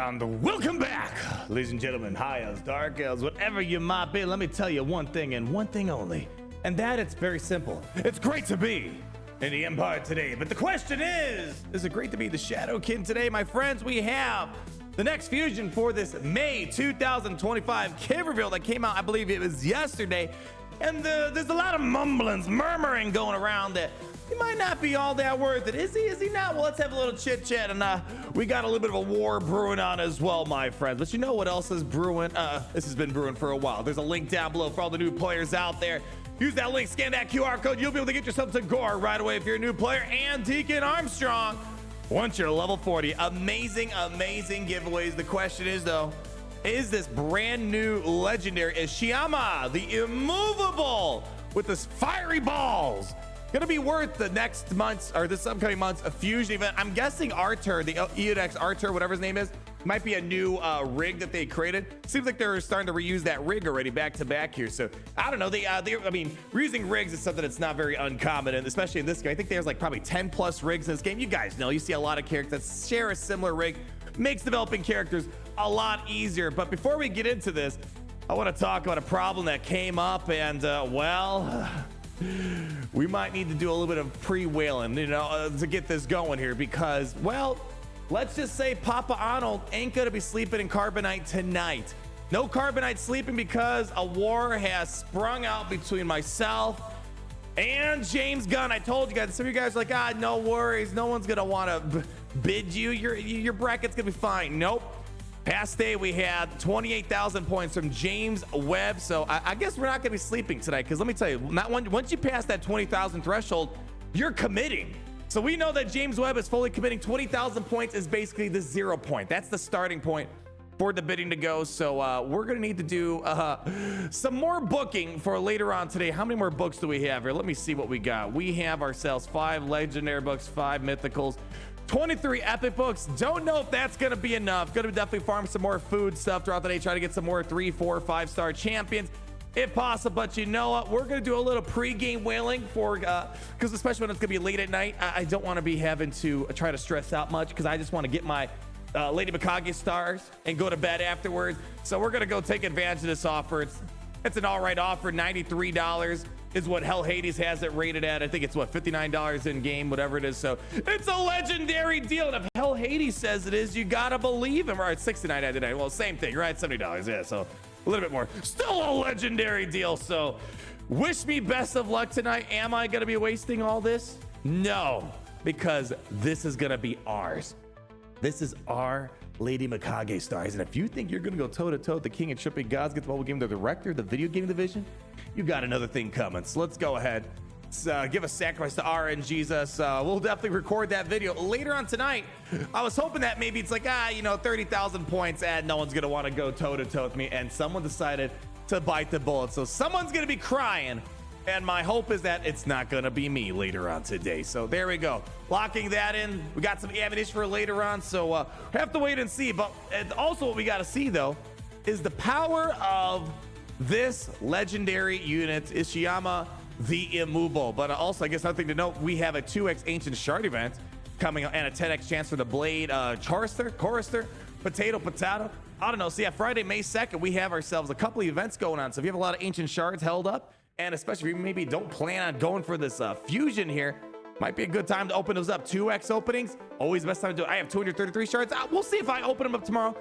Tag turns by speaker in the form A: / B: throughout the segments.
A: And welcome back, ladies and gentlemen, high elves, dark elves, whatever you might be. Let me tell you one thing and one thing only, and that it's very simple. It's great to be in the Empire today, but the question is it great to be the Shadowkin today? My friends, we have the next fusion for this May 2025 kit reveal that came out, I believe it was yesterday, and there's a lot of murmuring going around that he might not be all that worth it. Is he not? Well, let's have a little chit chat, and we got a little bit of a war brewing on as well, my friends. But you know what else is brewing? This has been brewing for a while. There's a link down below for all the new players out there. Use that link, scan that QR code. You'll be able to get yourself to Gore right away if you're a new player. And Deacon Armstrong, once you're level 40. Amazing giveaways. The question is, though, is this brand new legendary Ishiyama the Immovable with this fiery balls gonna be worth the next month's or this upcoming month's a fusion event? I'm guessing Artur, the EOX Artur, whatever his name is, might be a new rig that they created. Seems like they're starting to reuse that rig already back to back here. So I don't know. I mean, reusing rigs is something that's not very uncommon, and especially in this game. I think there's like probably 10 plus rigs in this game. You guys know, you see a lot of characters that share a similar rig. Makes developing characters a lot easier. But before we get into this, I want to talk about a problem that came up, and well, we might need to do a little bit of pre-whaling, to get this going here, because, well, let's just say Papa Arnold ain't gonna be sleeping in Carbonite tonight. No Carbonite sleeping because a war has sprung out between myself and James Gunn. I told you guys, some of you guys are like, no worries, no one's gonna want to bid you. Your bracket's gonna be fine. Nope. Past day, we had 28,000 points from James Webb. So I guess we're not going to be sleeping tonight, because let me tell you, once you pass that 20,000 threshold, you're committing. So we know that James Webb is fully committing. 20,000 points is basically the 0 point. That's the starting point for the bidding to go. So we're going to need to do some more booking for later on today. How many more books do we have here? Let me see what we got. We have ourselves 5 legendary books, 5 mythicals, 23 epic books. Don't know if that's gonna be enough. Gonna definitely farm some more food stuff throughout the day, try to get some more 3, 4, 5-star champions if possible. But you know what, we're gonna do a little pre-game whaling for because especially when it's gonna be late at night, I don't want to be having to try to stress out much, because I just want to get my Lady Mikage stars and go to bed afterwards. So we're gonna go take advantage of this offer. It's an all right offer. $93 is what Hell Hades has it rated at. I think it's what, $59 in game, whatever it is. So it's a legendary deal, and if Hell Hades says it is, you gotta believe him. All right, $69.99. Well, same thing, right? $70. Yeah, so a little bit more. Still a legendary deal. So wish me best of luck tonight. Am I gonna be wasting all this? No, because this is gonna be ours. This is our Lady Mikage stars, and if you think you're gonna go toe-to-toe with the king of tripping gods, get the mobile game director, the video game division, you got another thing coming. So let's go ahead, give a sacrifice to RNGesus. We'll definitely record that video later on tonight. I was hoping that maybe it's like 30,000 points, and no one's gonna want to go toe-to-toe with me, and someone decided to bite the bullet. So someone's gonna be crying, and my hope is that it's not gonna be me later on today. So there we go, locking that in. We got some ammunition for later on, so have to wait and see. But also what we got to see, though, is the power of this legendary unit, Ishiyama the Immovable. But also, I guess another thing to note, we have a 2x Ancient Shard event coming up, and a 10x chance for the Blade Chorister, Potato. I don't know. So yeah, Friday, May 2nd, we have ourselves a couple of events going on. So if you have a lot of Ancient Shards held up, and especially if you maybe don't plan on going for this fusion here, might be a good time to open those up. 2x openings, always the best time to do it. I have 233 shards. We'll see if I open them up tomorrow.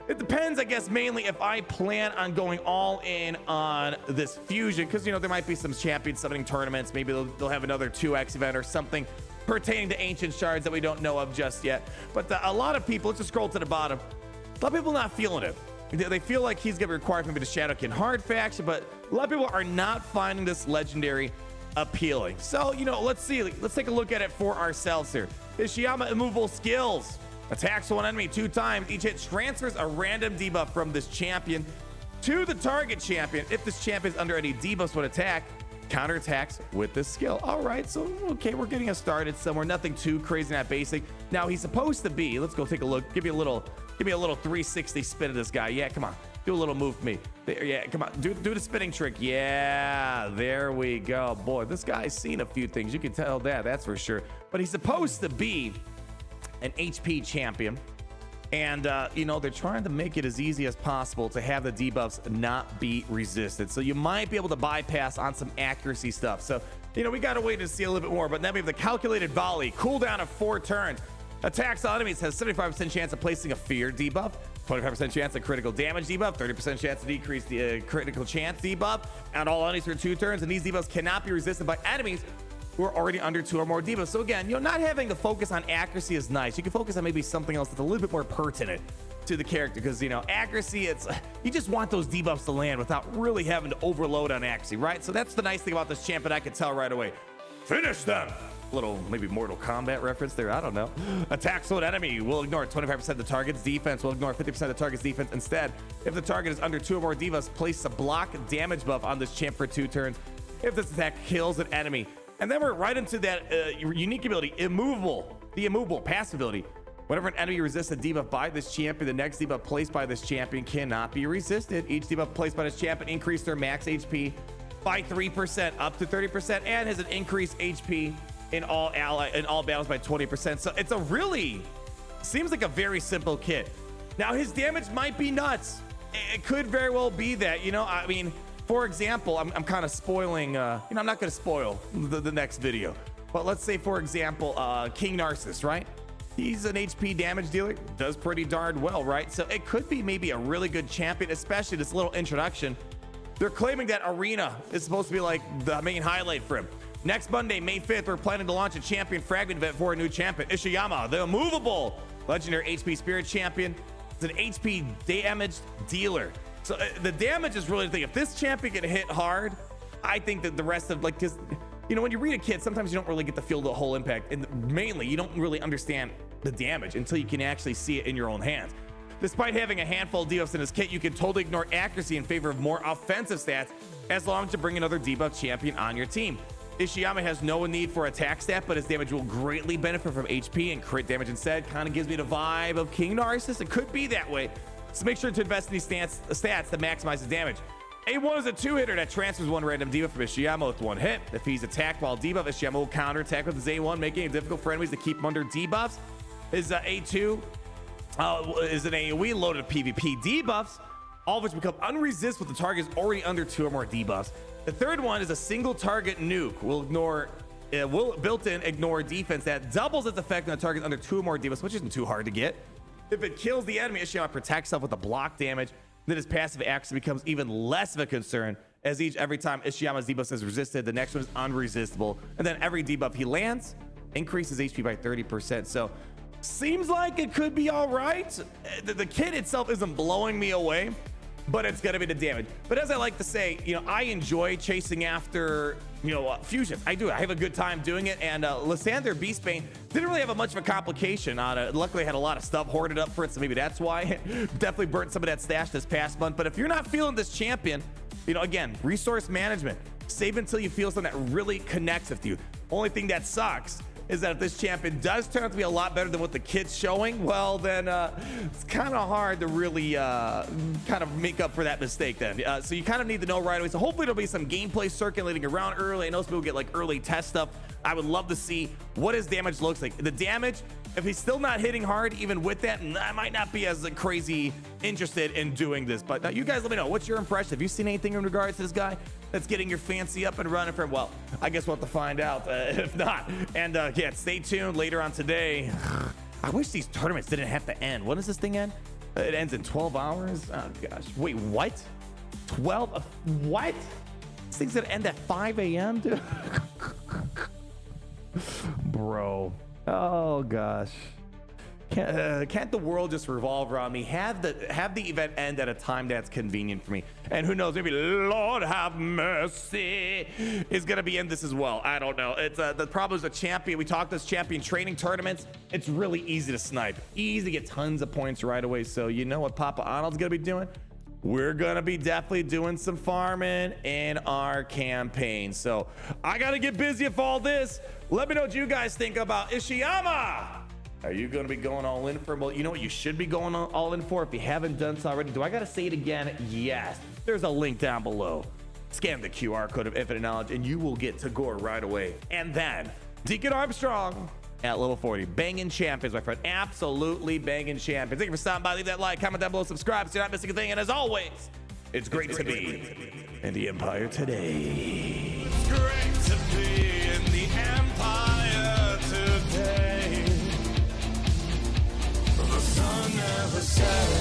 A: It depends, I guess, mainly if I plan on going all in on this fusion, because there might be some champion summoning tournaments. Maybe they'll have another 2x event or something pertaining to ancient shards that we don't know of just yet. But a lot of people, let's just scroll to the bottom, a lot of people not feeling it. They feel like he's gonna be required for me to Shadowkin hard faction, but a lot of people are not finding this legendary appealing. So let's see, let's take a look at it for ourselves here. Ishiyama Immovable skills: attacks one enemy 2 times, each hit transfers a random debuff from this champion to the target champion. If this champion is under any debuffs when attack, counterattacks with this skill. All right, so okay, we're getting us started somewhere. Nothing too crazy, not basic. Now he's supposed to be, let's go take a look, give me a little 360 spin of this guy. Yeah, come on, do a little move for me there. Yeah, come on, do the spinning trick. Yeah, there we go. Boy, this guy's seen a few things, you can tell that's for sure. But he's supposed to be an HP champion, And you know, they're trying to make it as easy as possible to have the debuffs not be resisted, so you might be able to bypass on some accuracy stuff. So you know, we gotta wait to see a little bit more. But then we have the calculated volley, cooldown of 4 turns, attacks on enemies, has 75% chance of placing a fear debuff, 25% chance of critical damage debuff, 30% chance to decrease the critical chance debuff, and all enemies for 2 turns. And these debuffs cannot be resisted by enemies who are already under 2 or more debuffs. So again, you know, not having to focus on accuracy is nice. You can focus on maybe something else that's a little bit more pertinent to the character, because you know, accuracy, it's, you just want those debuffs to land without really having to overload on accuracy, right? So that's the nice thing about this champion. I can tell right away. Finish them. Little maybe Mortal Kombat reference there, I don't know. Attacks on enemy will ignore 25% of the target's defense, will ignore 50% of the target's defense. Instead, if the target is under 2 or more debuffs, place a block damage buff on this champ for 2 turns if this attack kills an enemy. And then we're right into that unique ability, Immovable. The Immovable passive ability. Whenever an enemy resists a debuff by this champion, the next debuff placed by this champion cannot be resisted. Each debuff placed by this champion increases their max HP by 3% up to 30%, and has an increased HP in all battles by 20%. So it's a really, seems like a very simple kit. Now his damage might be nuts. It could very well be that, you know, I mean, for example, I'm kind of spoiling, you know, I'm not going to spoil the next video, but let's say, for example, King Narcissus, right? He's an HP damage dealer, does pretty darn well, right? So it could be maybe a really good champion, especially this little introduction. They're claiming that Arena is supposed to be like the main highlight for him. Next Monday, May 5th, we're planning to launch a champion fragment event for a new champion, Ishiyama the Immovable, legendary HP spirit champion. It's an HP damage dealer. So the damage is really the thing. If this champion can hit hard, I think that the rest of, like, because, you know, when you read a kit, sometimes you don't really get to feel the whole impact. And mainly, you don't really understand the damage until you can actually see it in your own hands. Despite having a handful of debuffs in his kit, you can totally ignore accuracy in favor of more offensive stats, as long as you bring another debuff champion on your team. Ishiyama has no need for attack stat, but his damage will greatly benefit from HP and crit damage instead. Kind of gives me the vibe of King Narcissus. It could be that way. So make sure to invest in these stats to maximize his damage. A1 is a 2-hitter that transfers 1 random debuff from Ishiyama with 1 hit. If he's attacked while debuff, Ishiyama will counter attack with his A1, making it difficult for enemies to keep him under debuffs. His A2 is an AoE loaded PvP debuffs, all of which become unresist with the target is already under 2 or more debuffs. The third one is a single target nuke. Will built-in ignore defense that doubles its effect on the target under 2 or more debuffs, which isn't too hard to get. If it kills the enemy, Ishiyama protects itself with the block damage. Then his passive action becomes even less of a concern, as every time Ishiyama's debuff is resisted, the next one is unresistible. And then every debuff he lands increases HP by 30%. So seems like it could be all right. The kit itself isn't blowing me away, but it's gonna be the damage. But as I like to say, you know, I enjoy chasing after, you know, fusions. I do. I have a good time doing it. And Lysander Beastbane didn't really have much of a complication on it. Luckily, I had a lot of stuff hoarded up for it, so maybe that's why. Definitely burnt some of that stash this past month. But if you're not feeling this champion, you know, again, resource management. Save until you feel something that really connects with you. Only thing that sucks is that if this champion does turn out to be a lot better than what the kit's showing, well, then it's kind of hard to really kind of make up for that mistake then. So you kind of need to know right away. So hopefully there'll be some gameplay circulating around early. I know some people get like early test stuff. I would love to see what his damage looks like. The damage, if he's still not hitting hard, even with that, I might not be as crazy interested in doing this. But you guys let me know. What's your impression? Have you seen anything in regards to this guy that's getting your fancy up and running for him? Well, I guess we'll have to find out if not. And yeah, stay tuned later on today. I wish these tournaments didn't have to end. When does this thing end? It ends in 12 hours. Oh gosh. Wait, what? 12? What? This thing's gonna end at 5 a.m., dude? Bro. Oh gosh. Can't the world just revolve around me? Have the event end at a time that's convenient for me. And who knows, maybe Lord have mercy is gonna be in this as well. I don't know. It's the problem is a champion. We talked this champion training tournaments. It's really easy to snipe, easy to get tons of points right away. So you know what Papa Arnold's gonna be doing? We're gonna be definitely doing some farming in our campaign. So I gotta get busy with all this. Let me know what you guys think about Ishiyama. Are you going to be going all in for him? Well, you know what you should be going all in for if you haven't done so already. Do I got to say it again? Yes. There's a link down below. Scan the QR code of Infinite Knowledge and you will get to Gore right away. And then Deacon Armstrong at level 40. Banging champions, my friend. Absolutely banging champions. Thank you for stopping by. Leave that like, comment down below, subscribe so you're not missing a thing. And as always, it's great to be in the Empire today.
B: It's great to be in the Empire today. The sun never sets.